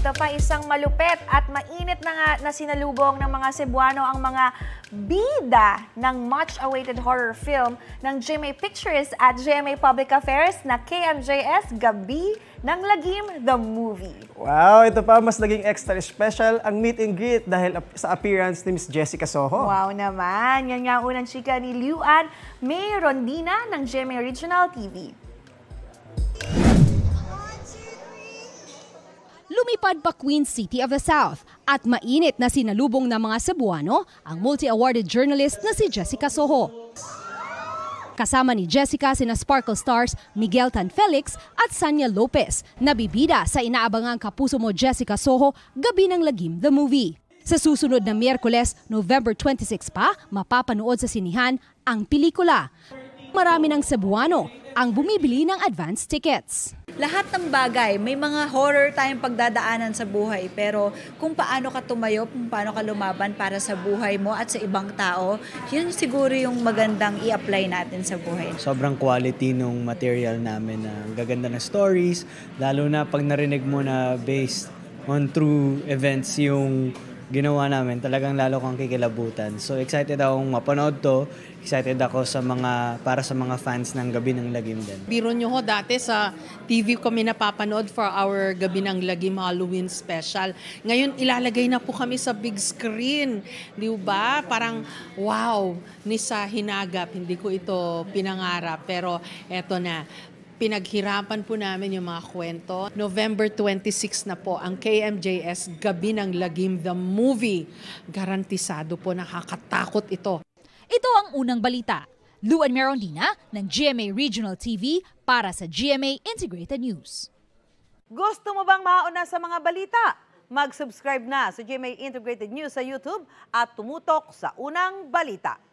ito pa isang malupet at mainit na nga na sinalubong ng mga Cebuano ang mga bida ng much-awaited horror film ng GMA Pictures at GMA Public Affairs na KMJS Gabi ng Lagim, the Movie. Wow, ito pa mas naging extra special ang meet and greet dahil sa appearance ni Miss Jessica Soho. Wow naman, yan nga ang unang chika ni Liuan May Rondina ng GMA Regional TV. Lumipad pa Queen City of the South at mainit na sinalubong ng mga Cebuano ang multi-awarded journalist na si Jessica Soho. Kasama ni Jessica sina Sparkle Stars Miguel Tan Felix at Sanya Lopez na bibida sa inaabangang Kapuso Mo Jessica Soho Gabi ng Lagim, the Movie. Sa susunod na Miyerkules, November 26 pa, mapapanood sa sinihan ang pelikula. Marami ng Cebuano ang bumibili ng advance tickets. Lahat ng bagay, may mga horror tayong pagdadaanan sa buhay, pero kung paano ka tumayo, kung paano ka lumaban para sa buhay mo at sa ibang tao, yun siguro yung magandang i-apply natin sa buhay. Sobrang quality nung material namin, ang gaganda ng stories, lalo na pag narinig mo na based on true events yung ginawa namin, talagang lalo kang kikilabutan. So excited akong mapanood to. Excited ako para sa mga fans ng Gabi ng Lagim din. Biro nyo ho, dati sa TV kami napapanood for our Gabi ng Lagim Halloween special. Ngayon ilalagay na po kami sa big screen. Di ba? Parang wow, ni sa hinagap. Hindi ko ito pinangarap. Pero eto na. Pinaghirapan po namin yung mga kwento. November 26 na po ang KMJS Gabi ng Lagim, the Movie. Garantisado po, nakakatakot ito. Ito ang unang balita. Luan Merondina ng GMA Regional TV para sa GMA Integrated News. Gusto mo bang mauna sa mga balita? Mag-subscribe na sa GMA Integrated News sa YouTube at tumutok sa unang balita.